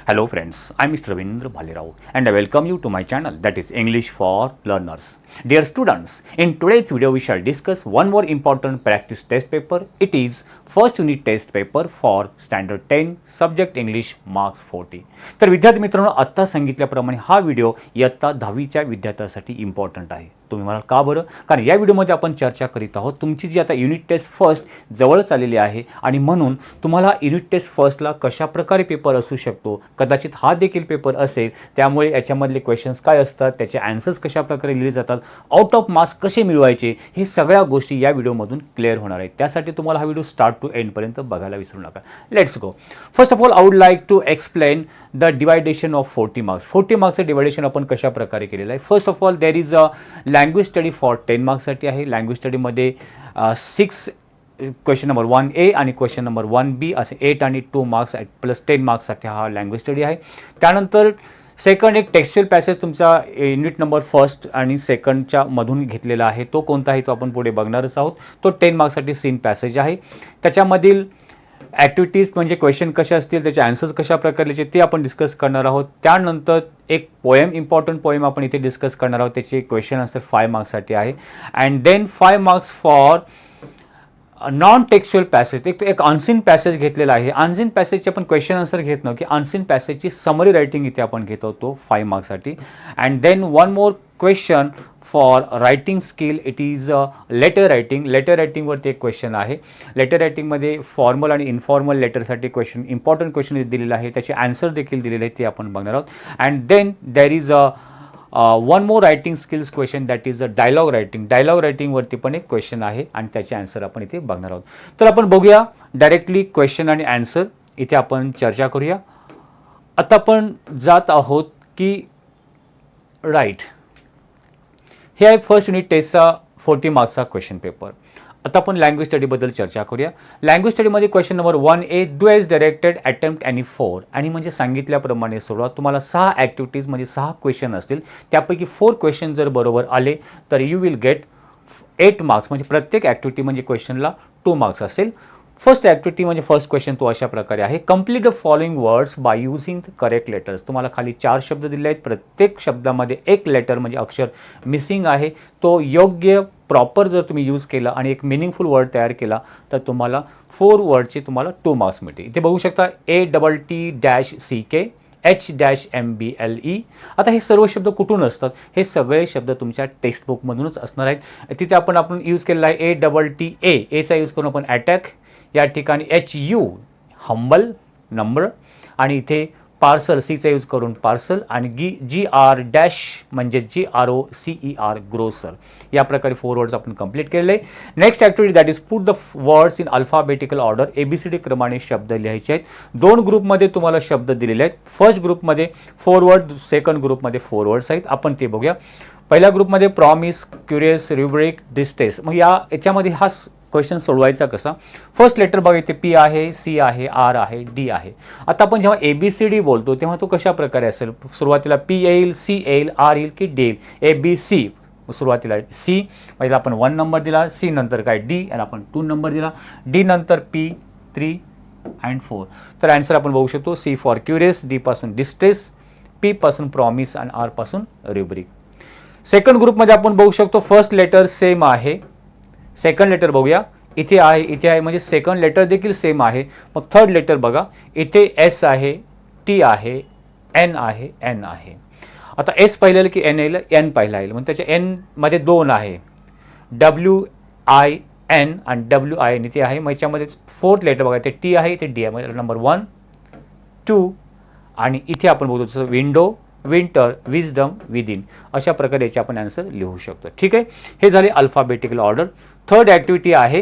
Hello friends, I am Mr. Ravindra Bhalirao and I welcome you to my channel, that is English for Learners. Dear students, in today's video we shall discuss one more important practice test paper. It is first unit test paper for standard 10 subject English marks 40. तर विद्यार्थी मित्रांनो, आता सांगितल्याप्रमाणे हा video इयत्ता 10वीच्या विद्यार्थ्यांसाठी important आहे. तुम्ही म्हणाल का बरं? कारण या व्हिडिओमध्ये आपण चर्चा करीत आहोत तुमची जी आता युनिट टेस्ट फर्स्ट जवळच आलेली आहे आणि म्हणून तुम्हाला युनिट टेस्ट फर्स्टला कशा प्रकारे पेपर असू शकतो, कदाचित हा देखील पेपर असेल, त्यामुळे याच्यामधले क्वेश्चन्स काय असतात, त्याचे आन्सर्स कशा प्रकारे लिहिले जातात, आउट ऑफ मार्क्स कसे मिळवायचे, हे सगळ्या गोष्टी या व्हिडिओमधून क्लिअर होणार आहेत. त्यासाठी तुम्हाला हा व्हिडिओ स्टार्ट टू एंडपर्यंत बघायला विसरू नका. Let's go. First of all I would like to explain the divideation of 40 marks. 40 मार्क्सचं डिवायडेशन आपण कशा प्रकारे केलेलं आहे. First of all there is a language study for 10 मार्क्ससाठी आहे. लँग्वेज स्टडीमध्ये 6 क्वेश्चन नंबर 1A आणि क्वेश्चन नंबर 1B असे 8 आणि 2 मार्क्स प्लस 10 मार्क्ससाठी हा लँग्वेज स्टडी आहे. त्यानंतर सेकंड एक टेक्स्च्युअल पॅसेज तुमचा युनिट नंबर फर्स्ट आणि सेकंडच्या मधून घेतलेला आहे. तो कोणता आहे तो आपण पुढे बघणारच आहोत. तो 10 मार्क्ससाठी सीन पॅसेज आहे. त्याच्यामधील ॲक्टिव्हिटीज म्हणजे क्वेश्चन कसे असतील, त्याचे आन्सर्स कशा प्रकारचे ते आपण डिस्कस करणार आहोत. त्यानंतर एक पोएम, इम्पॉर्टंट पोएम आपण इथे डिस्कस करणार आहोत. त्याचे क्वेश्चन आन्सर 5 मार्क्ससाठी आहे. And then 5 marks for non textual passage. एक अनसीन पॅसेज घेतलेला आहे. अनसीन पॅसेजचे आपण क्वेश्चन आन्सर घेत नाही की अनसीन पॅसेजची समरी रायटिंग इथे आपण घेत होतो 5 मार्क्ससाठी. And then one more question for writing skill. It is letter writing. Letter रायटिंगवरती एक क्वेश्चन आहे. लेटर रायटिंगमध्ये फॉर्मल आणि इन्फॉर्मल लेटरसाठी क्वेश्चन, इम्पॉर्टंट क्वेश्चन दिलेलं आहे, त्याचे आन्सर देखील दिलेले आहेत, ते आपण बघणार आहोत. And then there is a one more writing skills question, that is a dialogue writing. Dialogue रायटिंगवरती पण एक क्वेश्चन आहे आणि त्याचे आन्सर आपण इथे बघणार आहोत. तर आपण बघूया डायरेक्टली क्वेश्चन आणि आन्सर इथे आपण चर्चा करूया. आता आपण जात आहोत की राईट, हे आहे फर्स्ट युनिट टेस्टचा 40 मार्क्सचा क्वेश्चन पेपर. आता आपण लँग्वेज स्टडीबद्दल चर्चा करूया. लँग्वेज स्टडीमध्ये question number 1A, do as directed attempt any 4. आणि म्हणजे सांगितल्याप्रमाणे सोडवा. तुम्हाला 6 ॲक्टिव्हिटीज म्हणजे 6 क्वेश्चन असतील. त्यापैकी 4 क्वेश्चन जर बरोबर आले तर यू विल गेट 8 मार्क्स. म्हणजे प्रत्येक ॲक्टिव्हिटी म्हणजे क्वेश्चनला 2 मार्क्स असेल. फर्स्ट ॲक्टिव्हिटी म्हणजे फर्स्ट क्वेश्चन तो अशा प्रकारे आहे. Complete the following words by using the correct letters. तुम्हाला खाली 4 शब्द दिले आहेत. प्रत्येक शब्दामध्ये एक लेटर म्हणजे अक्षर मिसिंग आहे. तो योग्य प्रॉपर जर तुम्ही यूज केला आणि एक मिनिंगफुल वर्ड तयार केला तर तुम्हाला 4 वर्डचे तुम्हाला 2 मार्क्स मिळतील. इथे बघू शकता ATT-CK H-MBLE. आता हे सर्व शब्द कुठून असतात? हे सगळे शब्द तुमच्या टेक्स्टबुकमधूनच असणार आहेत. तिथे आपण यूज केलेला आहे ATTA. एचा यूज करून आपण अटॅक, या ठिकाणी HU हंबल नंबर, आणि इथे पार्सल सीचा यूज करून पार्सल, आणि GR- म्हणजे GROCER ग्रोसर. या प्रकारे 4 वर्ड्स आपण कंप्लीट केलेले आहे. Next activity that is put the words in alphabetical order. ABCD क्रमाने शब्द लिहायचे आहेत. 2 ग्रुपमध्ये तुम्हाला शब्द दिलेले आहेत. फर्स्ट ग्रुपमध्ये 4 वर्ड, सेकंड ग्रुपमध्ये 4 वर्ड्स आहेत. आपण ते बघूया. पहिल्या ग्रुपमध्ये प्रॉमिस, क्युरियस, रुब्रिक, डिस्टेस. मग याच्यामध्ये हा क्वेश्चन सोडवायचा कसा? फर्स्ट लेटर बघा, इथे P आहे, C आहे, R आहे, D आहे. आता आपण जेव्हा ABCD बोलतो तेव्हा तो कशा प्रकारे असेल? सुरुवातीला P येईल, C येईल, R येईल की D येईल? ABC. सुरुवातीला C, पहिला आपण 1 नंबर दिला, C नंतर काय D, आणि आपण 2 नंबर दिला, D नंतर P, 3 अँड 4. तर आन्सर आपण बघू शकतो C फॉर क्युरियस, D पासून डिस्टेस, P पासून प्रॉमिस आणि R पासून रुब्रिक. सेकंड ग्रुपमध्ये आपण बघू शकतो फर्स्ट लेटर सेम आहे. सेकंड लेटर बघूया, इथे आहे म्हणजे सेकंड लेटर देखील सेम आहे. मग थर्ड लेटर बघा, इथे S आहे, T आहे, N आहे, N आहे. आता S पाहिलं की N येईल, N पाहिलं येईल. मग त्याच्या N मध्ये 2 आहे, WIN आणि WIN इथे आहे. मग याच्यामध्ये फोर्थ लेटर बघा, इथे T आहे, इथे D आहे. म्हणजे नंबर 1, 2, आणि इथे आपण बघतो जसं विंडो, विंटर, विजडम, विदिन. अशा प्रकारे याचे आपण आन्सर लिहू शकतो. ठीक आहे, हे झाले अल्फाबेटिकल ऑर्डर. थर्ड ॲक्टिव्हिटी आहे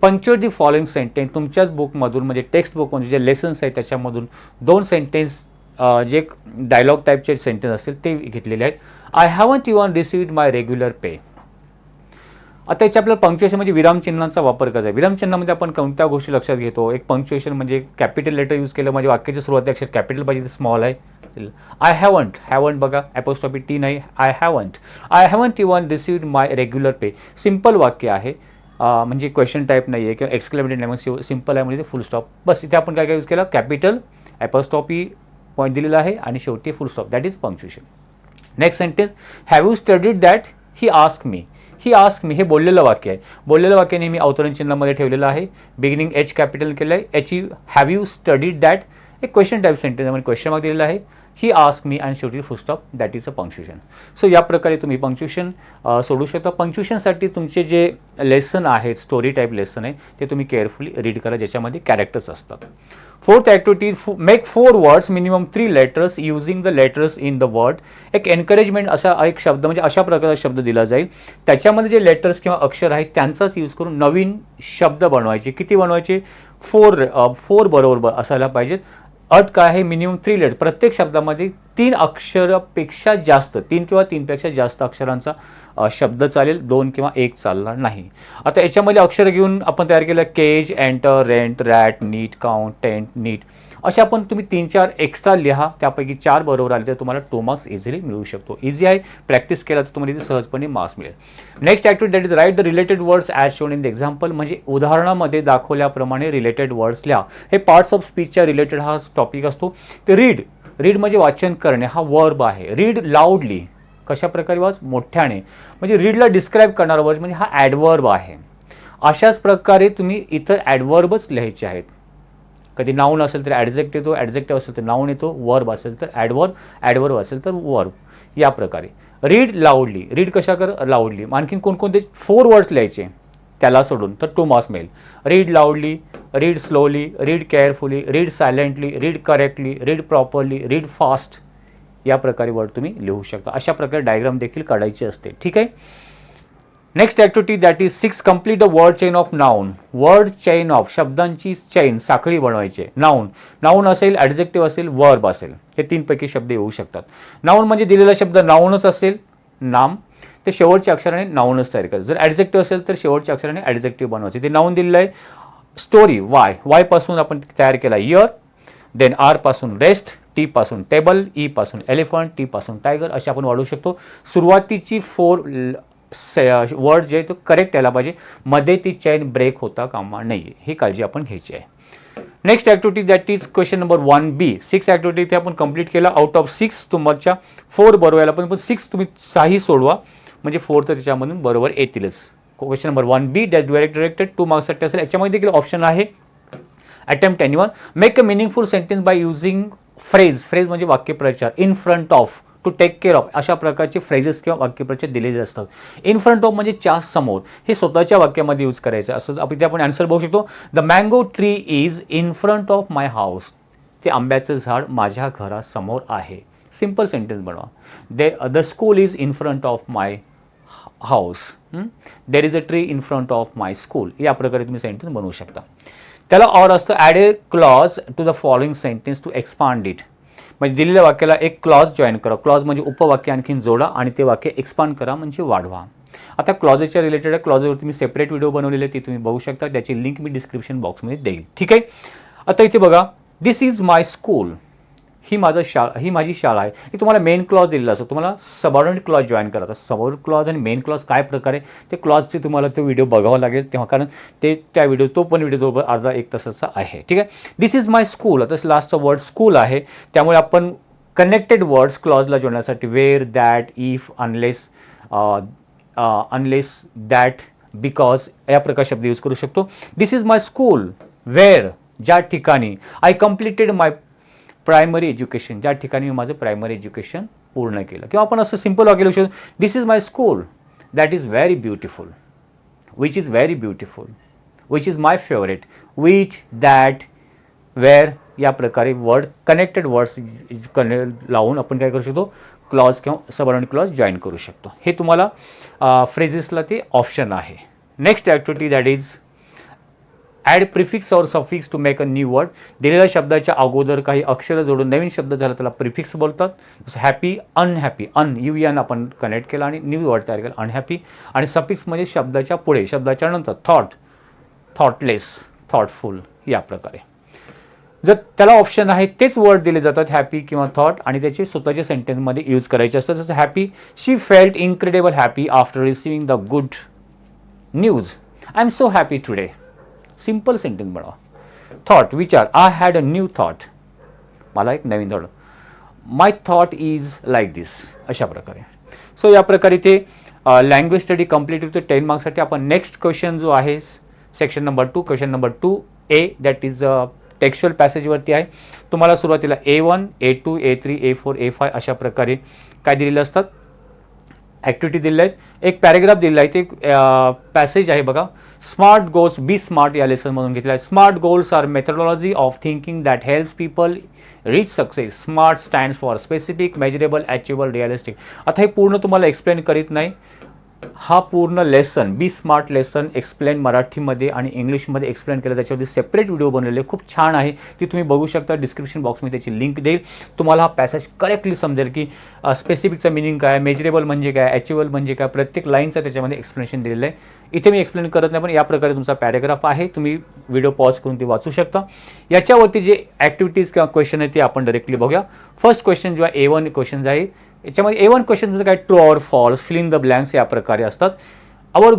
पंक्च्युएट दी फॉलोइंग सेंटेन्स. तुमच्याच बुकमधून म्हणजे टेक्स्ट बुकमधून जे लेसन्स आहेत त्याच्यामधून 2 सेंटेन्स जे डायलॉग टाईपचे सेंटेन्स असतील ते घेतलेले आहेत. I haven't even received my regular pay. आता याच्या आपल्याला पंक्च्युएशन म्हणजे विरामचिन्हांचा वापर करायचा आहे. विरामचिन्हामध्ये आपण कोणत्या गोष्टी लक्षात घेतो? एक पंक्च्युएशन म्हणजे कॅपिटल लेटर यूज केलं म्हणजे वाक्याच्या सुरुवाती अक्षर कॅपिटल पाहिजे, स्मॉल आहे. आय हॅवंट बघा, ॲपोस्ट्रॉफी T नाही, I haven't even received my regular pay. Simple वाक्य आहे, म्हणजे क्वेश्चन टाईप नाही आहे किंवा एक्सक्लेमेटरी नाही, सिम्पल आहे म्हणजे फुल स्टॉप. बस इथे आपण काय यूज केलं? कॅपिटल, ॲपोस्ट्रॉफी, पॉईंट दिलेला आहे आणि शेवटी फुल stop, that is punctuation. Next sentence, have you studied that, he ask me. He ask me हे बोललेलं वाक्य आहे. बोललेलं वाक्य नेहमी अवतरण चिन्हामध्ये ठेवलेलं आहे. बिगिनिंग एच कॅपिटल केलं आहे. H have you studied that एक क्वेश्चन टाईप सेंटेन्स आहे, क्वेश्चन मार्क दिलेला आहे. ही आस्क मी आणि शेवटी फुल stop, that is a punctuation. So या प्रकारे तुम्ही पंक्च्युएशन सोडू शकता. पंक्च्युएशनसाठी तुमचे जे लेसन आहेत, स्टोरी टाईप लेसन आहे, ते तुम्ही केअरफुली रीड करा, ज्याच्यामध्ये कॅरेक्टर्स असतात. Fourth activity, make 4 words minimum 3 letters using the letters in the word. एक एनकरेजमेंट असा एक शब्द म्हणजे अशा प्रकारचा शब्द दिला जाईल, त्याच्यामध्ये जे लेटर्स किंवा अक्षर आहेत त्यांचाच यूज करून नवीन शब्द बनवायचे. किती बनवायचे? 4 बरोबर असायला पाहिजेत. अट काय आहे? Minimum 3 letter. प्रत्येक शब्दामध्ये 3 अक्षरापेक्षा जास्त, 3 किंवा 3पेक्षा जास्त अक्षरांचा शब्द चालेल, 2 किंवा 1 चालणार नाही. आता याच्यामध्ये अक्षर घेऊन आपण तयार केलं केज, एंटर, रेंट, रॅट, नीट, काउंट, टेंट, नीट. अशा पण तुम्ही 3-4 एक्स्ट्रा लिहा, त्यापैकी 4 बरोबर आले तर तुम्हाला 2 मार्क्स इझिली मिळू शकतो. इझी आहे, प्रॅक्टिस केला तर तुम्हाला इथे सहजपणे मार्क्स मिळेल. Next activity that is write the related words as shown in the example. म्हणजे उदाहरणामध्ये दाखवल्याप्रमाणे रिलेटेड वर्ड्स लिहा. हे पार्ट्स ऑफ स्पीचच्या रिलेटेड हा टॉपिक असतो. ते रीड म्हणजे वाचन करणे, हा वर्ब आहे. रीड लाऊडली, कशा प्रकारे वाच? मोठ्याने. म्हणजे रीडला डिस्क्राईब करणारा वर्ड म्हणजे हा ॲडवर्ब आहे. अशाच प्रकारे तुम्ही इथं ॲडवर्बच लिहायचे आहेत. कधी नाऊन असेल तर ॲडजेक्टिव्ह येतो, ॲडजेक्टिव्ह असेल तर नाऊन येतो, वर्ब असेल तर ॲडवर्ब, ॲडवर्ब असेल तर वर्ब. या प्रकारे रीड लाऊडली. रीड कशा कर? लाऊडली. आणखीन कोणकोणते 4 वर्ड्स लिहायचे त्याला सोडून तर 2 मार्क्स मिळेल. Read लाऊडली, read slowly, read carefully, read silently, read correctly, read properly, read fast. या प्रकारे वर्ड तुम्ही लिहू शकता. अशा प्रकारे डायग्राम देखील काढायची असते. ठीक आहे. Next activity that is 6 complete the word chain of noun. Word chain of, शब्दांची चेन, साखळी बनवायची. नाऊन असेल, ॲडजेक्टिव्ह असेल, वर्ब असेल, हे 3 पैकी शब्द येऊ शकतात. नाऊन म्हणजे दिलेला शब्द नाऊनच असेल, नाम, ते शेवटच्या अक्षराने नाऊनच तयार करायचं. जर ॲडजेक्टिव्ह असेल तर शेवटच्या अक्षराने ॲडजेक्टिव्ह बनवायचे. ते नाऊन दिलेलं आहे. स्टोरी, वाय पासून आपण तयार केला इयर, देन आर पासून रेस्ट, टी पासून टेबल, ई पासून एलिफंट, टी पासून टायगर, असे आपण वाढवू शकतो. सुरुवातीची 4 वर्ड जे तो करेक्ट यायला पाहिजे, मध्ये ती चेन ब्रेक होता कामा नाही, ही काळजी आपण घ्यायची आहे. Next activity that is question number 1B. 6 activity इथे आपण कंप्लीट केला. आउट ऑफ 6 तुमच्या 4 बरोबर यायला पण 6 तुम्ही 6 सोडवा, म्हणजे 4 तर त्याच्यामधून बरोबर येतीलच. Question number 1B dash directed 2 मार्क्ससाठी असेल. याच्यामध्ये देखील ऑप्शन आहे attempt any one. Make a meaningful sentence by using phrase म्हणजे वाक्यप्रचार. In front of, to take care of, अशा प्रकारचे फ्रेजेस किंवा वाक्यप्रचार दिलेले असतात. इन फ्रंट ऑफ म्हणजे च्या समोर, हे स्वतःच्या वाक्यामध्ये यूज करायचं. असं इथे आपण आन्सर बघू शकतो. The mango tree is in front of my house. ते आंब्याचं झाड माझ्या घरासमोर आहे. सिम्पल सेंटेन्स बनवा. The school is in front of my house. There is a tree in front of my school. या प्रकारे तुम्ही सेंटेन्स बनवू शकता. त्याला ऑर असतं add a clause to the following sentence to expand it. म्हणजे दिलेल्या वाक्याला एक क्लॉज जॉईन करा. क्लॉज म्हणजे उपवाक्य आणखीन जोडा आणि ते वाक्य एक्सपांड करा म्हणजे वाढवा. आता क्लॉजेसच्या रिलेटेड आहे. क्लॉजेवरती मी सेपरेट व्हिडिओ बनवलेले, ते तुम्ही बघू शकता. त्याची लिंक मी डिस्क्रिप्शन बॉक्समध्ये देईल. ठीक आहे. आता इथे बघा, दिस इज माय स्कूल. ही माझी शाळा आहे. ही तुम्हाला मेन क्लॉज दिलेला असतो. तुम्हाला सबऑर्डिनेट क्लॉज जॉईन करायचा. सबऑर्डिनेट क्लॉज आणि मेन क्लॉज काय प्रकारे, ते क्लॉजचे तुम्हाला तो व्हिडिओ बघावा लागेल तेव्हा, कारण त्या व्हिडिओ तो पण व्हिडिओ जवळ अर्धा 1 तासाचा आहे. ठीक आहे. दिस इज माय स्कूल. आता लास्टचा वर्ड स्कूल आहे, त्यामुळे आपण कनेक्टेड वर्ड्स क्लॉजला जोडण्यासाठी where, that, if, unless, that, because या प्रकार शब्द यूज करू शकतो. This is my school where, ज्या ठिकाणी. I completed my primary education, ज्या ठिकाणी मी माझं प्रायमरी एज्युकेशन पूर्ण केलं. किंवा आपण असं सिम्पल वाक्य लिहू शकतो. This is my school that is very beautiful, which is very beautiful, which is my favourite, which, that, where. या प्रकारे वर्ड कनेक्टेड वर्ड्स लावून आपण काय करू शकतो, क्लॉज किंवा सबऑर्डिनेट क्लॉज जॉईन करू शकतो. हे तुम्हाला फ्रेजेसला ते ऑप्शन आहे. Next activity that is add prefix or suffix to make a new word. दिलेल्या शब्दाच्या अगोदर काही अक्षरं जोडून नवीन शब्द झाला त्याला प्रिफिक्स बोलतात. जसं हॅपी, अनहॅपी, UN आपण कनेक्ट केला आणि न्यू वर्ड तयार केला अनहॅपी. आणि सफिक्स म्हणजे शब्दाच्या पुढे, शब्दाच्या नंतर थॉट, थॉटलेस, थॉटफुल. या प्रकारे जर त्याला ऑप्शन आहे तेच वर्ड दिले जातात हॅपी किंवा थॉट, आणि त्याचे स्वतःच्या सेंटेन्समध्ये यूज करायचे असतात. जसं happy, she felt incredible happy after receiving the good news. I am so happy today. Simple sentence बनवा. थॉट, विचार, I had a new thought. मला एक नवीन thought. My thought is like this, अशा प्रकारे. सो या प्रकारे ते लँग्वेज स्टडी कंप्लीट होतो 10 मार्क्ससाठी. आपण नेक्स्ट क्वेश्चन जो आहे section number 2, question number 2A, that is textual पॅसेजवरती आहे. तुम्हाला सुरुवातीला A1, A2, A3, A4, A5 अशा प्रकारे काय दिलेलं असतात, ॲक्टिव्हिटी दिलेल्या आहेत. एक पॅरेग्राफ दिलेला आहे, ते पॅसेज आहे बघा. स्मार्ट गोल्स, बी स्मार्ट या लेसनमधून घेतलेला आहे. Smart goals are methodology of thinking that helps people reach success. Smart stands for specific, measurable, achievable, realistic. आता हे पूर्ण तुम्हाला एक्सप्लेन करीत नाही. हा पूर्ण lesson, be smart lesson explain मराठीमध्ये आणि इंग्लिशमध्ये एक्सप्लेन केलं, त्याच्यावरती सेपरेट व्हिडिओ बनवलेले, खूप छान आहे, ती तुम्ही बघू शकता. डिस्क्रिप्शन बॉक्समध्ये त्याची लिंक देईल. तुम्हाला हा पॅसेज करेक्टली समजेल की स्पेसिफिकचं मिनिंग काय, मेजरेबल म्हणजे काय, अचिवेबल म्हणजे काय, प्रत्येक लाईनचं त्याच्यामध्ये एक्सप्लेनेशन दिलेलं आहे. इथे मी एक्सप्लेन करत नाही, पण या प्रकारे तुमचा पॅरेग्राफ आहे, तुम्ही व्हिडिओ पॉज करून ते वाचू शकता. याच्यावरती जे ॲक्टिव्हिटीज किंवा क्वेश्चन आहे ते आपण डायरेक्टली बघूया. फर्स्ट क्वेश्चन जो आहे A1 क्वेश्चन आहे, याच्यामध्ये A1 क्वेश्चन म्हणजे काय, true or false, filling the blanks या प्रकारे असतात. आवर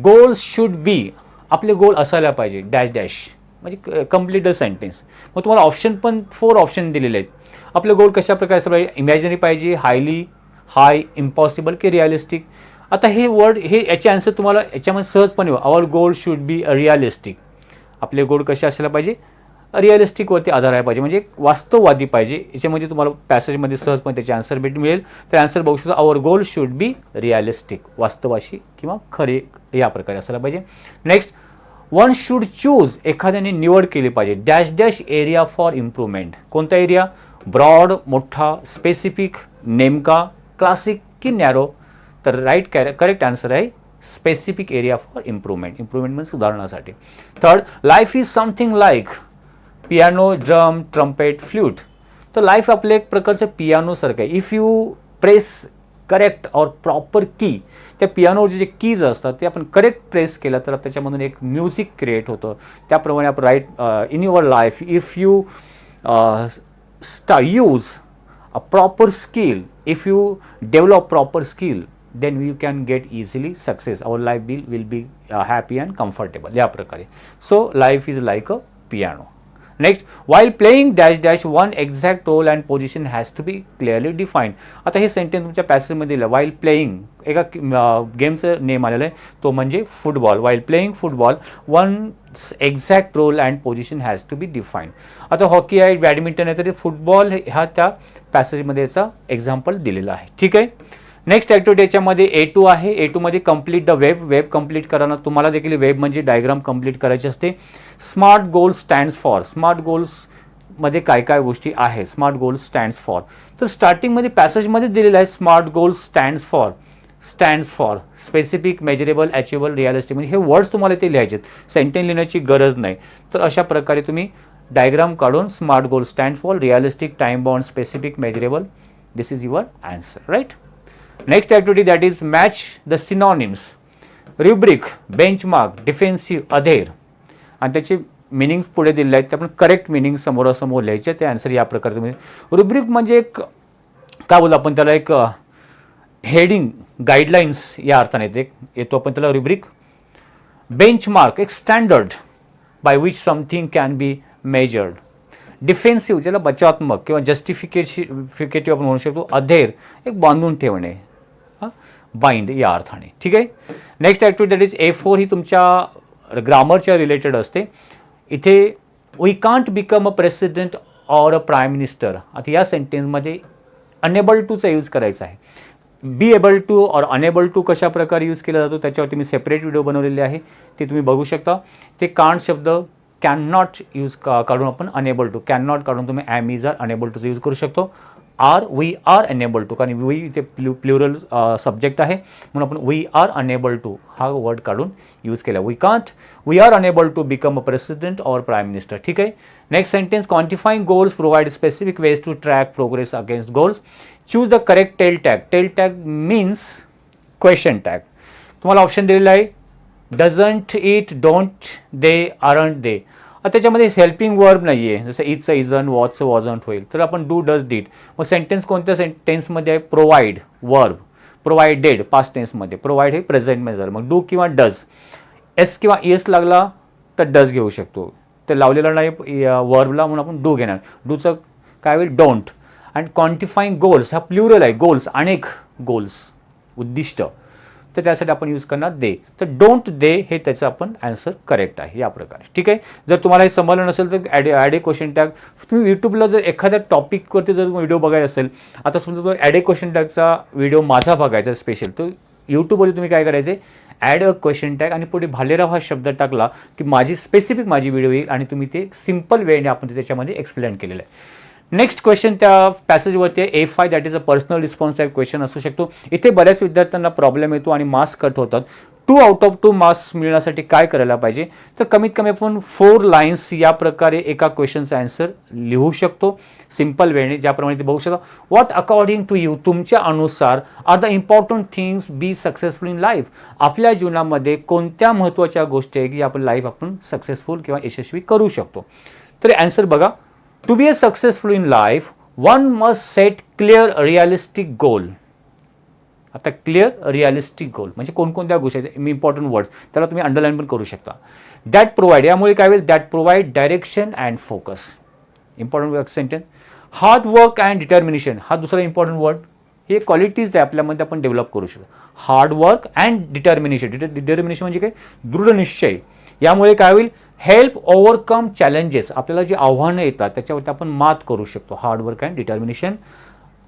गोल्स शुड बी, आपले गोल असायला पाहिजे डॅश डॅश, म्हणजे कंप्लीट द सेंटेन्स. मग तुम्हाला ऑप्शन पण 4 ऑप्शन दिलेले आहेत. आपले गोल कशा प्रकारे असलं पाहिजे, इमॅजिनरी पाहिजे, हाय, इम्पॉसिबल की रिअलिस्टिक. आता हे वर्ड, हे याचे आन्सर तुम्हाला याच्यामध्ये सहजपणे हो. Our goal should be realistic, आपले गोल कसे असायला पाहिजे, रिअलिस्टिकवरती आधार आहे पाहिजे, म्हणजे वास्तववादी पाहिजे. याच्यामध्ये तुम्हाला पॅसेजमध्ये सहजपणे त्याचे आन्सर मिळेल. तर आन्सर बघू शकतो, our goal should be realistic, वास्तवाशी किंवा खरे या प्रकारे असायला पाहिजे. नेक्स्ट, वन शुड चूज, एखाद्याने निवड केली पाहिजे, dash dash area for improvement. कोणता एरिया, ब्रॉड, मोठा, स्पेसिफिक, नेमका, क्लासिक की नॅरो. तर राईट करेक्ट आन्सर आहे specific area for improvement, improvement म्हणजे सुधारण्यासाठी. Third, life is something like piano, drum, trumpet, flute. तर लाईफ आपलं एक प्रकारचं पियानोसारखं आहे. इफ यू प्रेस करेक्ट और प्रॉपर की, त्या पियानोवरचे जे कीज असतात ते आपण करेक्ट प्रेस केलं तर त्याच्यामधून एक म्युझिक क्रिएट होतं. त्याप्रमाणे आपण right in your life, if you use a proper skill, if you develop proper skill, then you can get easily success. Our life will be happy and comfortable, या प्रकारे. So life is like a piano. Next, while playing dash dash, one exact role and position has to be clearly defined. आता हे sentence तुमच्या पॅसेजमध्ये दिलं, while playing एका गेमचं name आलेलं आहे, तो म्हणजे football. while playing football, one exact role and position has to be defined. आता हॉकी आहे, बॅडमिंटन आहे, तर फुटबॉल हा त्या पॅसेजमध्ये याचा एक्झाम्पल दिलेला आहे. ठीक आहे. नेक्स्ट ॲक्टिव्हिटी याच्यामध्ये A2 आहे. A2 मध्ये कंप्लीट द वेब कंप्लीट करायला तुम्हाला देखील वेब म्हणजे डायग्राम कंप्लीट करायची असते. SMART goals stands for, SMART गोल्समध्ये काय काय गोष्टी आहे, स्मार्ट गोल्स स्टँड्स फॉर. तर स्टार्टिंगमध्ये पॅसेजमध्ये दिलेलं आहे smart goals stands for specific, measurable, achievable, realistic. म्हणजे हे वर्ड्स तुम्हाला ते लिहायचे आहेत, सेंटेन्स लिहिण्याची गरज नाही. तर अशा प्रकारे तुम्ही डायग्राम काढून SMART goal stand for, realistic, time bound, specific, measurable, this is your answer. Right. Next activity that is match the synonyms, rubric, benchmark, defensive, adhere. आणि त्याचे मिनिंग्स पुढे दिलेले आहेत, ते आपण करेक्ट मिनिंग समोरासमोर लिहायचे. ते आन्सर या प्रकारे तुम्ही. रुब्रिक म्हणजे एक काय बोलू आपण त्याला, एक हेडिंग, गाईडलाईन्स या अर्थाने येतो आपण त्याला रुब्रिक. बेंचमार्क एक standard by which something can be measured. Defensive ज्याला बचावात्मक किंवा जस्टिफिकेटिव्ह आपण म्हणू शकतो. अधेर एक बांधून ठेवणे, बाइंड या अर्थाने. ठीक आहे. Next activity that is A4 ही तुमच्या ग्रामरच्या रिलेटेड असते. इथे we can't become a president or a prime minister. आता या सेंटेन्समध्ये अनेबल टूचा यूज करायचा आहे. Be able to or unable to कशा प्रकारे यूज केला जातो त्याच्यावरती मी सेपरेट व्हिडिओ बनवलेले आहे, ते तुम्ही बघू शकता. ते कांट शब्द कॅन नॉट यूज काढून आपण अनेबल टू, कॅन नॉट काढून तुम्ही ॲम इज आर अनेबल टूचा यूज करू शकतो. वी आर अनेबल टू, कारण वी इथे प्लुरल सब्जेक्ट आहे म्हणून आपण वी आर अनेबल टू हा वर्ड काढून यूज केला. We are unable to become a president or prime minister. ठीक आहे. Next sentence, quantifying goals provide specific ways to track progress against goals. Choose the correct tail tag. Tail tag means question tag. तुम्हाला option दिलेला आहे, doesn't it, don't they, aren't they. त्याच्यामध्ये helping verb नाही आहे, जसं इजचं इजन, वॉचचं wasn't होईल, तर आपण डू, डज, डीड. मग सेंटेन्स कोणत्या टेन्समध्ये आहे, प्रोव्हाइड वर्ब, प्रोव्हाइडेड पास्ट टेन्समध्ये, प्रोव्हाइड हे प्रेझेंटमध्ये झालं. मग डू किंवा डज, एस किंवा एस लागला तर डज घेऊ शकतो, ते लावलेला नाही वर्बला म्हणून आपण डू घेणार. डूचं काय होईल, डोंट. अँड क्वांटिफाईंग गोल्स, हा प्लुरल आहे, गोल्स अनेक गोल्स, उद्दिष्ट, तर त्यासाठी आपण यूज करणार दे. तर डोंट दे हे त्याचं आपण आन्सर करेक्ट आहे या प्रकारे. ठीक आहे. जर तुम्हाला हे समजलं नसेल तर ॲड ए क्वेश्चन टॅग. तुम्ही यूट्यूबला जर एखाद्या टॉपिकवरती जर व्हिडिओ बघायचा असेल, आता समजा ॲड ए क्वेश्चन टॅगचा व्हिडिओ माझा बघायचा स्पेशल, तर यूट्यूबवरती तुम्ही काय करायचे, ॲड अ क्वेश्चन टॅग आणि पुढे भालेराव हा शब्द टाकला की माझी स्पेसिफिक माझी व्हिडिओ येईल आणि तुम्ही ते सिम्पल वेने आपण ते त्याच्यामध्ये एक्सप्लेन केलेलं आहे. नेक्स्ट क्वेश्चन त्या पॅसेजवरती आहे A5, that is a personal response type question असू शकतो. इथे बऱ्याच विद्यार्थ्यांना प्रॉब्लेम येतो आणि मार्क्स कट होतात. 2 आउट ऑफ 2 मार्क्स मिळण्यासाठी काय करायला पाहिजे, तर कमीत कमी आपण 4 लाईन्स या प्रकारे एका क्वेश्चनचा आन्सर लिहू शकतो सिम्पल वेने, ज्याप्रमाणे ते बघू शकता. व्हॉट अकॉर्डिंग टू यू, तुमच्या अनुसार are the important things be successful in life, आपल्या जीवनामध्ये कोणत्या महत्त्वाच्या गोष्टी आहे की आपण लाईफ आपण सक्सेसफुल किंवा यशस्वी करू शकतो. तर आन्सर बघा. To be successful in life, one must set clear realistic goal. आता क्लिअर रिअलिस्टिक गोल म्हणजे कोणकोणत्या गोष्टी आहेत, इम्पॉर्टंट वर्ड्स, त्याला तुम्ही अंडरलाईन पण करू शकता. दॅट प्रोव्हाइड, यामुळे काय होईल, that provide direction and focus. Important sentence. Hard work and determination, हा दुसरा इम्पॉर्टंट वर्ड. हे क्वालिटीज आहे आपल्यामध्ये आपण डेव्हलप करू शकतो. Hard work and determination. Determination म्हणजे काय, दृढ निश्चय. यामुळे काय होईल, हेल्प ओव्हरकम चॅलेंजेस, आपल्याला जी आव्हानं येतात त्याच्यावरती आपण मात करू शकतो. Hard work and determination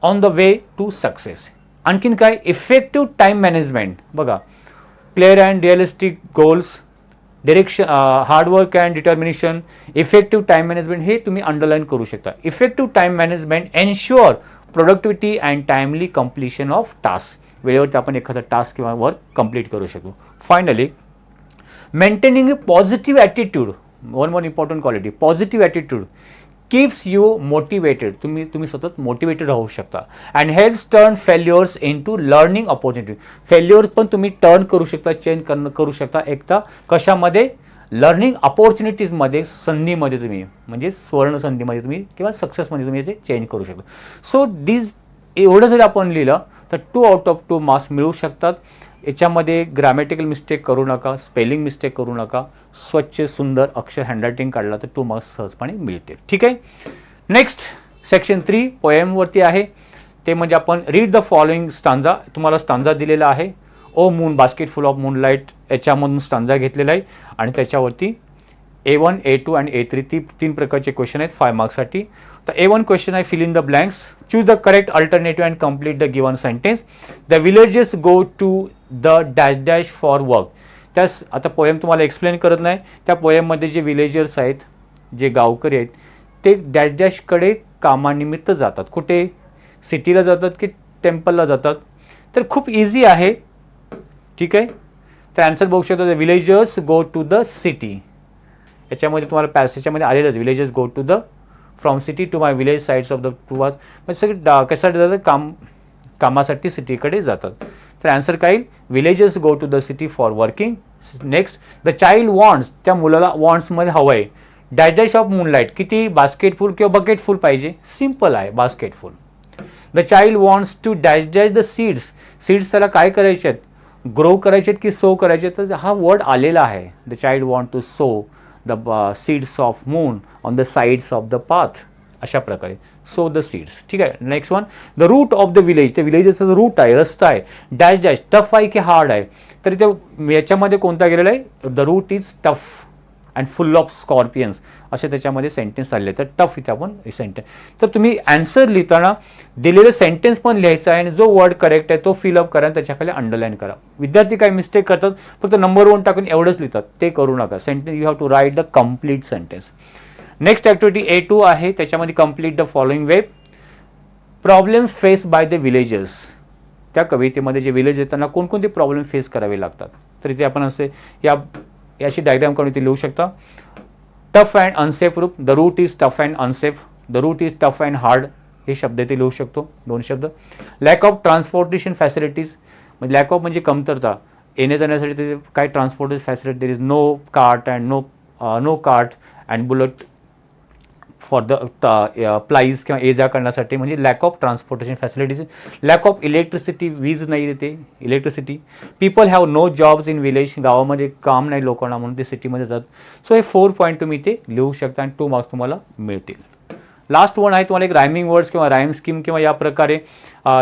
on the way to success. आणखीन काय, इफेक्टिव्ह टाईम मॅनेजमेंट. बघा, clear and realistic goals, direction, hard work and determination, effective time management, हे तुम्ही अंडरलाईन करू शकता. Effective time management ensure productivity and timely completion of task, वेळेवरती आपण एखादा टास्क किंवा वर्क कंप्लीट करू शकतो. Finally, maintaining a positive attitude, one important quality, positive attitude keeps you motivated, तुम्ही सतत मोटिवेटेड राहू शकता. And helps turn failures into learning opportunity, failure पण तुम्ही टर्न करू शकता, चेंज करू शकता एकदा कशामध्ये, लर्निंग अपॉर्च्युनिटीजमध्ये, संधीमध्ये तुम्ही, म्हणजे सुवर्ण संधीमध्ये तुम्ही किंवा सक्सेसमध्ये तुम्ही याचे चेंज करू शकता. सो एवढं जरी आपण लिहिलं तर 2 आउट ऑफ 2 मार्क्स मिळू शकतात. याच्यामध्ये ग्रॅमॅटिकल मिस्टेक करू नका, स्पेलिंग मिस्टेक करू नका, स्वच्छ सुंदर अक्षर हँडरायटिंग काढला तर 2 मार्क्स सहजपणे मिळतील. ठीक आहे. नेक्स्ट सेक्शन 3 पोएमवरती आहे, ते म्हणजे आपण रीड द फॉलोइंग स्टांजा. तुम्हाला स्टांजा दिलेला आहे, O moon basket full of moonlight, याच्यामधून स्टांजा घेतलेला आहे आणि त्याच्यावरती A1, A2 आणि A3 तीन प्रकारचे क्वेश्चन आहेत 5 मार्क्ससाठी. तर A1 क्वेश्चन आहे, fill in the blanks, choose the correct alternative and complete the given sentence. The villages go to the dash dash for work. त्यास आता पोएम तुम्हाला एक्सप्लेन करत नाही, त्या पोएममध्ये जे विलेजर्स आहेत, जे गावकरी आहेत, ते डॅश डॅशकडे कामानिमित्त जातात. कुठे, सिटीला जातात की टेम्पलला जातात. तर खूप इझी आहे. ठीक आहे. तर आन्सर बघू शकता, the villagers go to the city. याच्यामध्ये तुम्हाला पॅसेजमध्ये आलेलंच, villages go to the from city to my village sides of the to was, म्हणजे सगळे कशासाठी जातात, कामासाठी सिटीकडे जातात. तर आन्सर काय, villages go to the city for working. Next, the child wants, त्या मुलाला वॉन्ट्समध्ये हवं आहे, डॅश डॅश ऑफ मूनलाईट, किती, बास्केटफुल किंवा बकेटफुल पाहिजे, सिम्पल आहे basketful. The child wants to dash dash the seeds, seeds त्याला काय करायचे आहेत, ग्रो करायचे आहेत की सो करायचे आहेत, तर हा वर्ड आलेला आहे. The child want to sow the seeds of moon on the sides of the path, अशा प्रकारे सो द सीड्स. ठीक आहे. Next one, the route of the village, त्या विलेजचा जो रूट आहे, रस्ता आहे, डॅश डॅश, टफ आहे की हार्ड आहे, तर इथे याच्यामध्ये कोणता गेलेला आहे, the route is tough and full of scorpions, असे त्याच्यामध्ये सेंटेन्स आलेले. तर टफ इथे आपण सेंटेन्स. तर तुम्ही आन्सर लिहिताना दिलेलं सेंटेन्स पण लिहायचं आहे आणि जो वर्ड करेक्ट आहे तो फिलअप करा आणि त्याच्याखाली अंडरलाईन करा. विद्यार्थी काय मिस्टेक करतात, फक्त नंबर 1 टाकून एवढंच लिहितात, ते करू नका. Sentence you have to write the complete sentence. Next activity A2 आहे, त्याच्यामध्ये complete the following web. Problems face by the villagers, त्या कवितेमध्ये जे विलेज आहेत त्यांना कोणकोणते प्रॉब्लेम फेस करावे लागतात, तर इथे आपण असे याची डायग्राम करून इथे लिहू शकता. Tough and unsafe route, the route is tough and unsafe, the route is tough and hard, हे शब्द इथे लिहू शकतो, 2 शब्द. लॅक ऑफ ट्रान्सपोर्टेशन फॅसिलिटीज, म्हणजे लॅक ऑफ म्हणजे कमतरता, येणे जाण्यासाठी काय transportation facility, there is no cart and no cart and bullock for the plies किंवा ये जा करण्यासाठी, म्हणजे lack of transportation facilities. Lack of electricity, वीज नाही देते, electricity. People have no jobs in village, गावामध्ये काम नाही लोकांना म्हणून ते सिटीमध्ये जातात. सो हे 4 पॉईंट तुम्ही ते लिहू शकता आणि 2 मार्क्स तुम्हाला मिळतील. लास्ट वन आहे तुम्हाला एक रायमिंग वर्ड्स किंवा राईम स्कीम किंवा या प्रकारे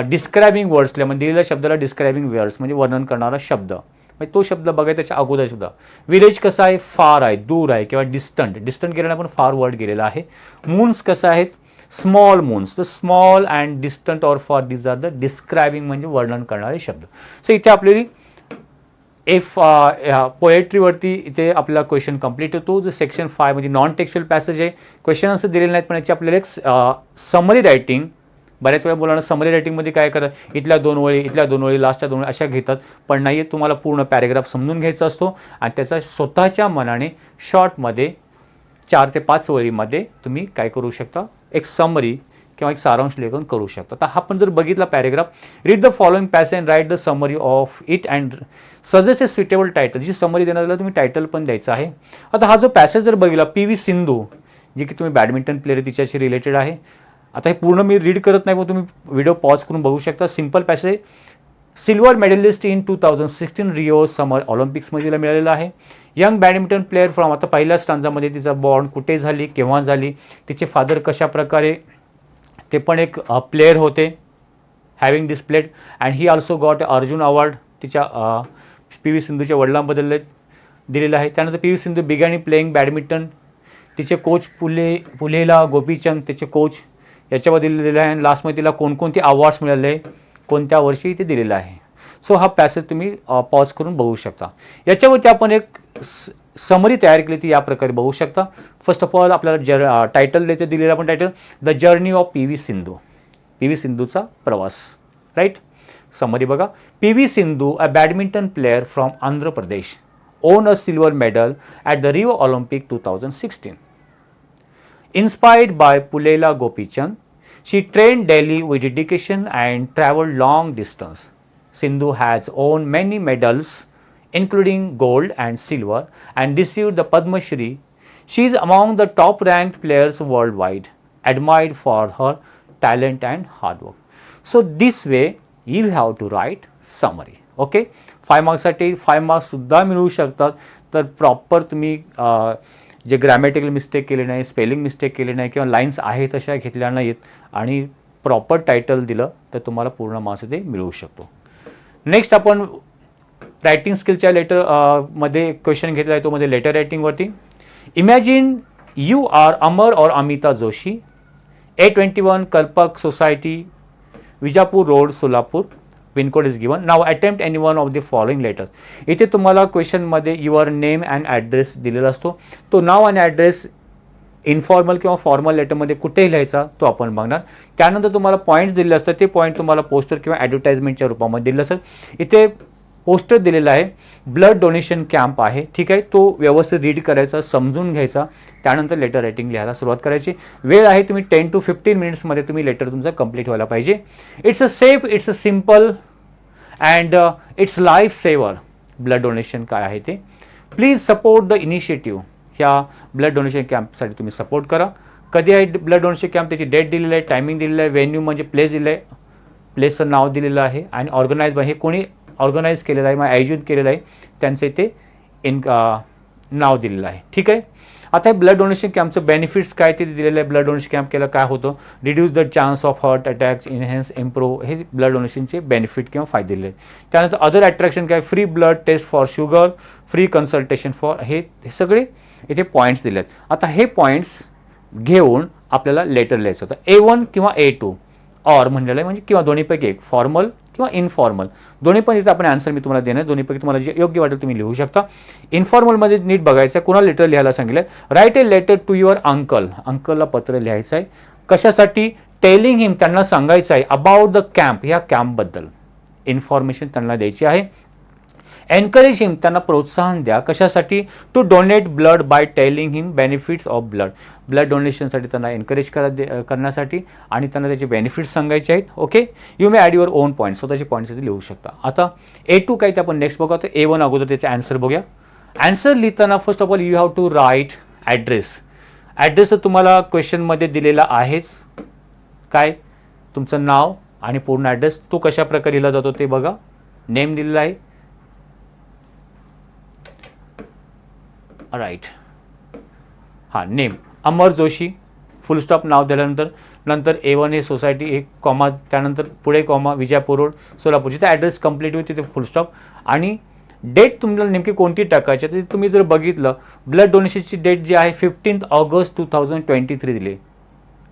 डिस्क्रायबिंग वर्ड्स म्हणजे दिलेल्या शब्दाला डिस्क्रायबिंग वर्ड्स म्हणजे वर्णन करणारा शब्द, म्हणजे तो शब्द बघा त्याच्या अगोदर शब्द. विलेज कसा आहे, फार आहे, दूर आहे किंवा डिस्टंट. डिस्टंट गेल्याने आपण फार वर्ड गेलेला आहे. मून्स कसं आहेत, स्मॉल मून्स. तर स्मॉल अँड डिस्टंट ऑर फार दीज आर द डिस्क्रायबिंग म्हणजे वर्णन करणारे शब्द. सो इथे आपली पोएट्रीवरती इथे आपला क्वेश्चन कंप्लीट होतो. जो सेक्शन 5 म्हणजे नॉन टेक्स्च्युअल पॅसेज आहे. क्वेश्चन असं दिलेले नाहीत पण याची आपल्याला एक समरी रायटिंग, बऱ्याच वेळा मुलांना समरी रायटिंगमध्ये काय करतात, इथल्या 2 ओळी, इथल्या 2 ओळी, लास्टच्या 2 ओळी अशा घेतात, पण नाही, तुम्हाला पूर्ण पॅरेग्राफ समजून घ्यायचा असतो आणि त्याचा स्वतःच्या मनाने शॉर्टमध्ये 4 ते 5 ओळीमध्ये तुम्ही काय करू शकता, एक समरी किंवा एक सारांश लेखन करू शकता. तर हा पण जर बघितला paragraph, read the following passage and write the summary of it and suggest a suitable title. जी समरी देण्यात आलं तुम्ही टायटल पण द्यायचं आहे. आता हा जो पॅसेज जर बघितला, PV सिंधू जी की तुम्ही बॅडमिंटन प्लेअर आहे तिच्याशी रिलेटेड आहे. आता हे पूर्ण मी रीड करत नाही, पण तुम्ही व्हिडिओ पॉज करून बघू शकता. सिम्पल पॅसेज आहे. सिल्वर मेडलिस्ट इन 2016 रिओ समर ऑलिम्पिक्समध्ये तिला मिळालेलं आहे. यंग बॅडमिंटन प्लेअर फ्रॉम, आता पहिल्या स्टांजामध्ये तिचा बॉर्न कुठे झाली, केव्हा झाली, तिचे फादर कशा प्रकारे, ते पण एक प्लेयर होते, having displayed and he also got Arjun award. तिच्या PV सिंधूच्या वडिलांबद्दल दिलेलं आहे. त्यानंतर PV Sindhu begin playing badminton. तिचे कोच पुलेला गोपीचंद त्याचे कोच याच्याबद्दल दिलेलं आहे. आणि लास्टमध्ये तिला कोणकोणते अवॉर्ड्स मिळाले, कोणत्या वर्षी ते दिलेलं आहे. सो हा पॅसेज तुम्ही पॉज करून बघू शकता. याच्यावरती आपण एक समरी तयार केली ती या प्रकारे बघू शकता. फर्स्ट ऑफ ऑल आपल्याला टायटल द्यायचं दिलेलं आपण title, the journey of PV Sindhu, PV सिंधूचा प्रवास, राईट. समरी बघा, PV Sindhu a badminton player from Andhra Pradesh own a silver medal at the Rio Olympic 2016. Inspired by Pulela Gopichand, she trained daily with dedication and traveled long distance. Sindhu has won many medals, including gold and silver, and received the Padma Shri. She is among the top-ranked players worldwide, admired for her talent and hard work. So this way, you have to write summary. Okay, 5 मार्क्ससाठी 5 marks सुद्धा मिळू शकतात. तर proper तुम्ही जे grammatical mistake केले नाही, spelling mistake केले नाही किंवा लाईन्स आहेत तशा घेतल्या नाहीत आणि प्रॉपर टायटल दिलं तर तुम्हाला पूर्ण मार्क्स ते मिळू शकतो. नेक्स्ट आपण रायटिंग स्किलच्या मध्ये क्वेश्चन घेतला आहे तो मध्ये लेटर रायटिंगवरती. Imagine you are Amar or Amita Joshi, A21 Kalpak society, Vijapur road, Solapur. Pincode is given. नाव attempt any one of the following letters. इथे तुम्हाला क्वेश्चनमध्ये युअर नेम अँड ॲड्रेस दिलेला असतो. तो नाव आणि ॲड्रेस इन्फॉर्मल किंवा फॉर्मल लेटरमध्ये कुठेही लिहायचा तो आपण बघणार. त्यानंतर तुम्हाला पॉईंट्स दिले असतात, ते पॉईंट तुम्हाला पोस्टर किंवा ॲडव्हर्टाइजमेंटच्या रूपामध्ये दिलं असतं. इथे पोस्टर दिलेलं आहे, ब्लड डोनेशन कॅम्प आहे, ठीक आहे. तो व्यवस्थित रीड करायचा, समजून घ्यायचा, त्यानंतर लेटर रायटिंग लिहायला सुरुवात करायची. वेळ आहे तुम्ही 10 to 15 मिनिट्समध्ये तुम्ही लेटर तुमचं कंप्लीट व्हायला पाहिजे. It's a safe, it's a simple and it's life saver. Blood donation काय आहे ते. Please support the initiative. ह्या ब्लड डोनेशन कॅम्पसाठी तुम्ही सपोर्ट करा. कधी आहे ब्लड डोनेशन कॅम्प, त्याची डेट दिलेली आहे, टायमिंग दिलेलं आहे, व्हेन्यू म्हणजे प्लेस दिलेलं आहे, प्लेसचं नाव दिलेलं आहे आणि ऑर्गनाइज हे कोणी ऑर्गनाईज केलेलं आहे, मग आयोजित केलेलं आहे, त्यांचं इथे नाव दिलेलं आहे, ठीक आहे. आता हे ब्लड डोनेशन कॅम्पचं बेनिफिट्स काय ते दिलेलं आहे. ब्लड डोनेशन कॅम्प केलं काय होतं, reduce the chance of heart attack, enhance, improve, हे ब्लड डोनेशनचे बेनिफिट किंवा फायदे दिले. त्यानंतर अदर अट्रॅक्शन काय, free blood test for sugar, free consultation for, हे सगळे इथे पॉईंट्स दिले आहेत. आता हे पॉईंट्स घेऊन आपल्याला लेटर लिहायचं होतं. A1 किंवा A2 ऑर म्हणलेलं आहे, म्हणजे किंवा दोन्हीपैकी एक, फॉर्मल किंवा इनफॉर्मल, दोन्ही पण याचा आपण आन्सर मी तुम्हाला देणार. दोन्हीपैकी तुम्हाला जे योग्य वाटेल तुम्ही लिहू शकता. इन्फॉर्मलमध्ये नीट बघायचं आहे, कुणाला लेटर लिहायला सांगितलं आहे. Write a letter to your uncle. अंकलला पत्र लिहायचं आहे. कशासाठी, टेलिंग हिम, त्यांना सांगायचं आहे अबाउट द कॅम्प, ह्या कॅम्पबद्दल इन्फॉर्मेशन त्यांना द्यायची आहे. एनकरेज हिम, त्यांना प्रोत्साहन द्या. कशासाठी, to donate blood by telling him benefits of blood. Blood डोनेशनसाठी त्यांना एनकरेज करण्यासाठी आणि त्यांना त्याचे बेनिफिट्स सांगायचे आहेत. Okay, you may add your own point, स्वतःचे पॉईंट्स लिहू शकता. आता A2 काय ते आपण नेक्स्ट बघू. तर A1 अगोदर त्याचे आन्सर बघूया. आन्सर लिहिताना first of all you have to write address. Address तर तुम्हाला क्वेश्चनमध्ये दिलेला आहेच, काय तुमचं नाव आणि पूर्ण ॲड्रेस. तो कशा प्रकारे लिहिला जातो ते बघा. नेम दिलेला आहे, राईट, हां, नेम अमर जोशी, फुल स्टॉप नाव दिल्यानंतर नंतर A1 हे सोसायटी, एक कॉमा, त्यानंतर पुढे कॉमा, विजापूर रोड सोलापूर, जिथे ॲड्रेस कंप्लीट होईल तिथे फुल स्टॉप, आणि डेट तुम्हाला नेमकी कोणती टाकायची तर तुम्ही जर बघितलं ब्लड डोनेशनची डेट जी आहे 15 ऑगस्ट 2023 दिली.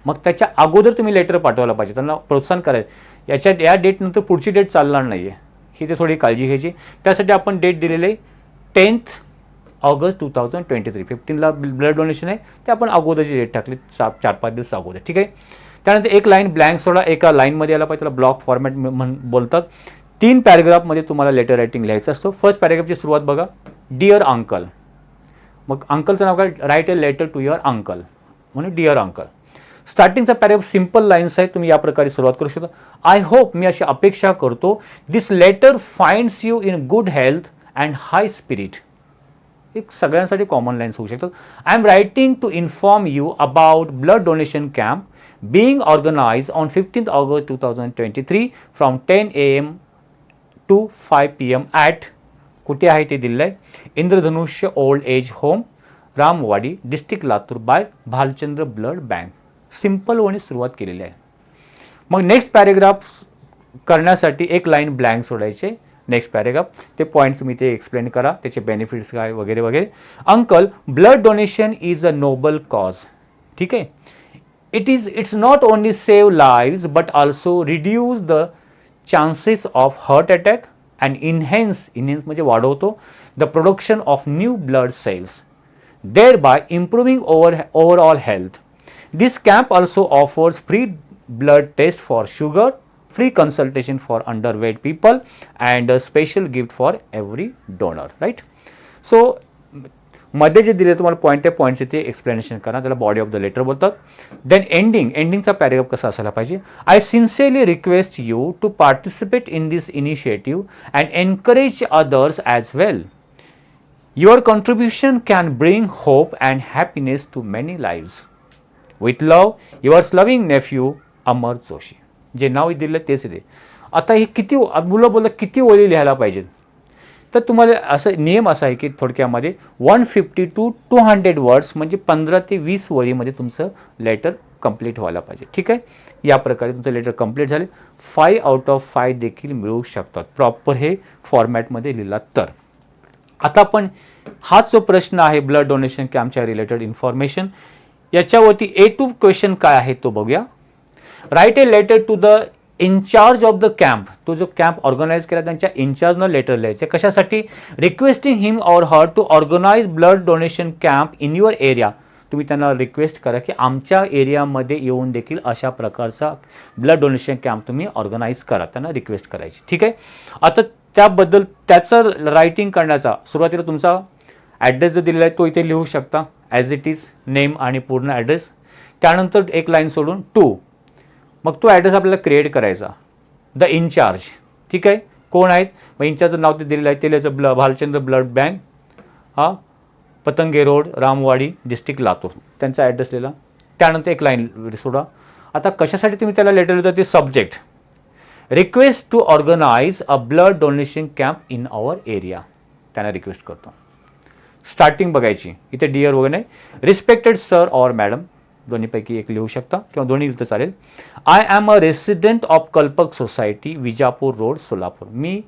मग त्याच्या अगोदर तुम्ही लेटर पाठवायला पाहिजे, त्यांना प्रोत्साहन करायचं. या डेटनंतर पुढची डेट चालणार नाही आहे, ही ते थोडी काळजी घ्यायची. त्यासाठी आपण डेट दिलेली आहे 10 ऑगस्ट 2023. 15ला ब्लड डोनेशन आहे, ते आपण अगोदरची डेट टाकली 4-5 दिवस अगोदर. ठीक आहे. त्यानंतर एक लाईन ब्लँक सोडा, एका लाईनमध्ये यायला पाहिजे, त्याला ब्लॉक फॉर्मॅट बोलतात. 3 पॅरेग्राफमध्ये तुम्हाला लेटर रायटिंग लिहायचं असतं. फर्स्ट पॅरेग्राफची सुरुवात बघा, डिअर अंकल. मग अंकलचं नाव काय, write a letter to your uncle म्हणून डिअर अंकल. स्टार्टिंगचा पॅरेग्राफ सिम्पल लाईन्स आहे, तुम्ही या प्रकारे सुरुवात करू शकता. आय होप, मी अशी अपेक्षा करतो, this letter finds you in good health and high spirit. एक सगळ्यांसाठी कॉमन लाईन्स होऊ शकतात. I am writing to inform you about blood donation camp being organized on 15th August 2023 from 10 AM to 5 PM at, कुठे आहे ते दिलं आहे, Indradhanushya old age home, Ramwadi, district Latur, by Bhalchandra blood bank. Simple वणी सुरुवात केलेली आहे. मग नेक्स्ट पॅरेग्राफ करण्यासाठी एक लाईन ब्लँक सोडायचे. नेक्स्ट पॅरेग्राफ ते पॉईंट्स तुम्ही ते एक्सप्लेन करा, त्याचे बेनिफिट्स काय वगैरे वगैरे. Uncle, blood donation is a noble cause. ठीक आहे. It's not only save lives but also reduce the chances of heart attack and enhance म्हणजे वाढवतो the production of new blood cells, thereby improving overall health. This camp also offers free blood test for sugar, free consultation for underweight people, and a special gift for every donor. Right? So मध्ये जे दिले तुम्हाला point आहे, points ते explanation करा, त्याला body of the letter बोलतात. Then एंडिंगचा पॅरेग्राफ कसा असायला पाहिजे, I sincerely request you to participate in this initiative and encourage others as well. Your contribution can bring hope and happiness to many lives. With love, yours loving nephew Amar Joshi. जे नाव दिलं तेच दे. आता हे किती मुलं बोललं किती ओळी लिहायला पाहिजेत, तर तुम्हाला असं नियम असा आहे की थोडक्यामध्ये 150 to 200 वर्ड्स म्हणजे 15 ते 20 वळीमध्ये तुमचं लेटर कंप्लीट व्हायला पाहिजे. ठीक आहे. या प्रकारे तुमचं लेटर कंप्लीट झाले. 5 out of 5 देखील मिळू शकतात प्रॉपर हे फॉर्मॅटमध्ये लिहिला तर. आता आपण हाच जो प्रश्न आहे ब्लड डोनेशन कॅम्पच्या रिलेटेड इन्फॉर्मेशन, याच्यावरती A2 क्वेश्चन काय आहे तो बघूया. Write a letter to the incharge of the camp. तो जो कॅम्प ऑर्गनाईज केला त्यांच्या इन्चार्जनं लेटर लिहायचं. कशासाठी, requesting him or her to organise blood donation camp in your area. तुम्ही त्यांना रिक्वेस्ट करा की आमच्या एरियामध्ये येऊन देखील अशा प्रकारचा ब्लड डोनेशन कॅम्प तुम्ही ऑर्गनाईज करा, त्यांना रिक्वेस्ट करायची. ठीक आहे. आता त्याबद्दल त्याचं रायटिंग करण्याचा सुरुवातीला तुमचा ॲड्रेस जो दिलेला आहे तो इथे लिहू शकता ॲज इट इज, नेम आणि पूर्ण ॲड्रेस. त्यानंतर एक लाईन सोडून टू, मग तो ॲड्रेस आपल्याला क्रिएट करायचा. The incharge. ठीक आहे. कोण आहेत, मग इन्चार्जचं नाव ते दिलेलं आहे, ते लिहायचं भालचंद्र ब्लड बँक, हा पतंगे रोड, रामवाडी, डिस्ट्रिक्ट लातूर, त्यांचा ॲड्रेस लिहिला. त्यानंतर एक लाईन सोडा. आता कशासाठी तुम्ही त्याला लेटर लिहिता ते subject, request to organise a blood donation camp in our area, त्यांना रिक्वेस्ट करतो. स्टार्टिंग बघायची, इथे डिअर वगैरे नाही, रिस्पेक्टेड सर ऑर मॅडम, दोन्हीपैकी एक लिहू शकता किंवा दोन्ही लिहिलं चालेल. I am a resident of Kalpak society, Vijapur road, Solapur. मी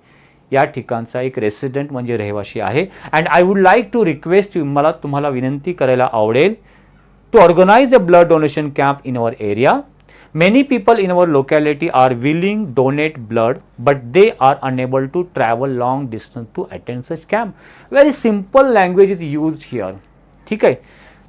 या ठिकाणचा एक रेसिडेंट म्हणजे रहिवासी आहे. And I would like to request you, मला तुम्हाला विनंती करायला आवडेल, to organise a blood donation camp in our area. Many people in our locality are willing donate blood but they are unable to travel long distance to attend such camp. Very simple language is used here. ठीक आहे.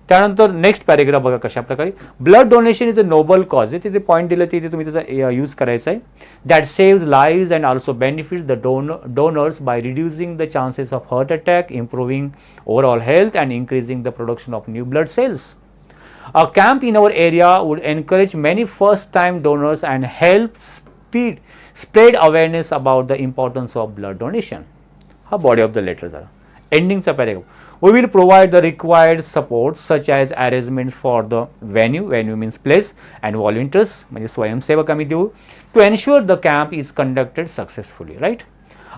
त्यानंतर next paragraph बघा कशा प्रकारे, blood donation is a noble cause. तिथे point दिलं तिथे तुम्ही त्याचा यूज करायचा आहे. That saves lives and also benefits the donors by reducing the chances of heart attack, improving overall health and increasing the production of new blood cells. A camp in our area would encourage many first-time donors and help spread awareness about the importance of blood donation. हा body of the letter झाला. Endingचा paragraph. We will provide the required support such as arrangements for the venue. Venue means place and volunteers म्हणजे स्वयंसेवक आम्ही देऊ to ensure the camp is conducted successfully. Right?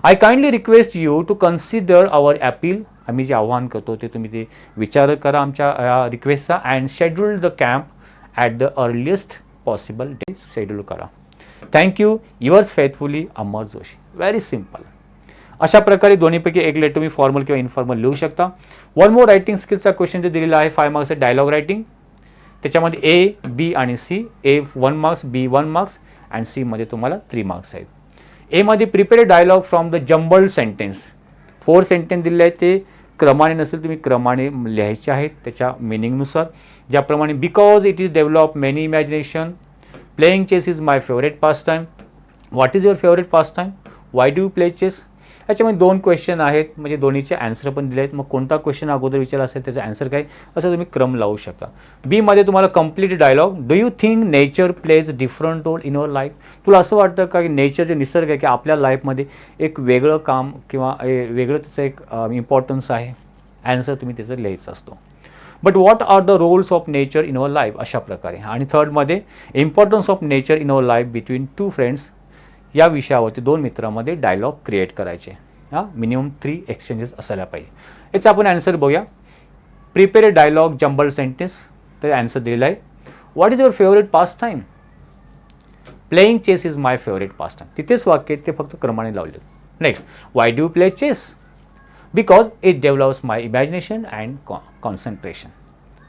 I kindly request you to consider our appeal. आम्ही जे आव्हान करतो ते तुम्ही ते विचार करा आमच्या रिक्वेस्टचा. And schedule the camp at the earliest possible day schedule करा. Thank you. Yours faithfully Amar Joshi. Very simple. अशा प्रकारे दोन्हीपैकी एक लेटर तुम्ही फॉर्मल किंवा इनफॉर्मल लिहू शकता. वन मोर रायटिंग स्किलचा क्वेश्चन जे दिलेला आहे 5 मार्क्सचा डायलॉग रायटिंग. त्याच्यामध्ये ए, बी आणि C. A 1 marks, B 1 marks and C मध्ये तुम्हाला 3 मार्क्स आहेत. एमध्ये prepare dialogue from the jumbled sentence. 4 sentence दिले आहेत ते क्रमाने नसेल तुम्ही क्रमाने लिहायचे आहेत त्याच्या मिनिंगनुसार. ज्याप्रमाणे because it is develop many imagination. Playing chess is my favourite past time. What is your favourite past time. Why do you play chess. याच्यामध्ये 2 क्वेश्चन आहेत म्हणजे दोन्हीचे आन्सर पण दिले आहेत. मग कोणता क्वेश्चन अगोदर विचारला असेल त्याचा आन्सर काय असं तुम्ही क्रम लावू शकता. बीमध्ये तुम्हाला complete dialogue. Do you think nature plays different role in your life. तुला असं वाटतं का की नेचर जे निसर्ग आहे की आपल्या लाईफमध्ये एक वेगळं काम किंवा वेगळं त्याचं एक इम्पॉर्टन्स आहे. आन्सर तुम्ही त्याचं लिहायचं असतो. But what are the roles of nature in our life अशा प्रकारे. आणि थर्डमध्ये importance of nature in our life between 2 friends. या विषयावरती 2 मित्रांमध्ये डायलॉग क्रिएट करायचे. मिनिमम 3 एक्सचेंजेस असायला पाहिजे. याचा आपण आन्सर बघूया. Prepare a dialogue jumbled sentence. तर आन्सर दिलेला आहे. What is your favourite past time. Playing chess is my favourite past time. तिथेच वाक्य ते फक्त क्रमाने लावले. Next, why do you play chess. Because it develops my imagination and concentration.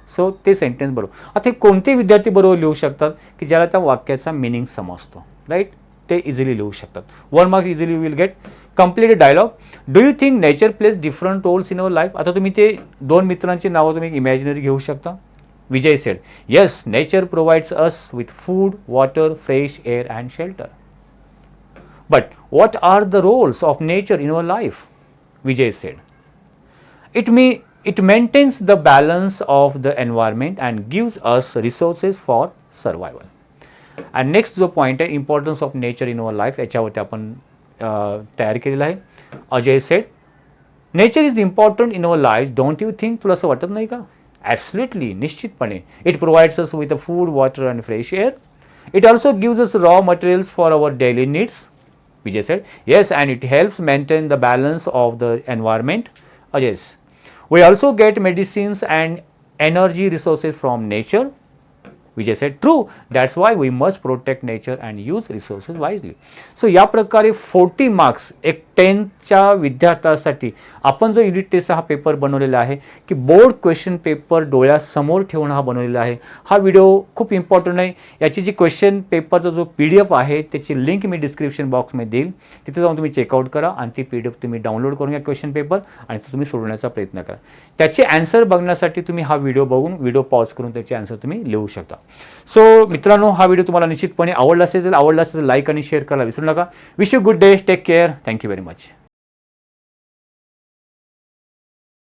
So ते सेंटेन्स बरोबर. आता हे कोणते विद्यार्थी बरोबर लिहू शकतात की ज्याला त्या वाक्याचा मिनिंग समजतो. राईट. ते इझिली लिहू शकतात. 1 marks easily will get. Complete dialogue. Do you think nature plays different roles in our life. आता तुम्ही ते 2 मित्रांची नावं तुम्ही इमॅजिनरी घेऊ शकता. Vijay said yes nature provides us with food, water, fresh air and shelter. But what are the roles of nature in our life. Vijay said it maintains the balance of the environment and gives us resources for survival. And next जो point आहे importance of nature in our life याच्यावरती आपण तयार केलेला आहे. Ajay sed nature is important in our life don't you think. तुला असं वाटत नाही का. ॲब्सोल्युटली निश्चितपणे. It provides us with food, water and fresh air. It also gives us raw materials for our daily needs. Vijay said yes, and it helps maintain the balance of the environment. Yes, we also get medicines and energy resources from nature. Vijay said true, that's why we must protect nature and use resources wisely. So या प्रकारे 40 marks एक 10च्या विद्यार्थ्यासाठी आपण जो unit taste हा paper बनवलेला आहे की बोर्ड क्वेश्चन पेपर डोळ्यासमोर ठेवून हा बनवलेला आहे. हा व्हिडिओ खूप इम्पॉर्टंट आहे. याची जी क्वेश्चन पेपरचा जो PDF आहे त्याची लिंक मी डिस्क्रिप्शन बॉक्समध्ये देईल. तिथे जाऊन तुम्ही चेकआउट करा आणि ती PDF तुम्ही डाउनलोड करून घ्या क्वेश्चन पेपर आणि ते तुम्ही सोडवण्याचा प्रयत्न करा. त्याचे आन्सर बघण्यासाठी तुम्ही हा व्हिडिओ बघून व्हिडिओ पॉज करून त्याचे आन्सर तुम्ही लिहू शकता. सो मित्रांनो हा व्हिडिओ तुम्हाला निश्चितपणे आवडला असेल तर लाईक आणि शेअर करायला विसरू नका. Wish you good day. Take care. Thank you very much.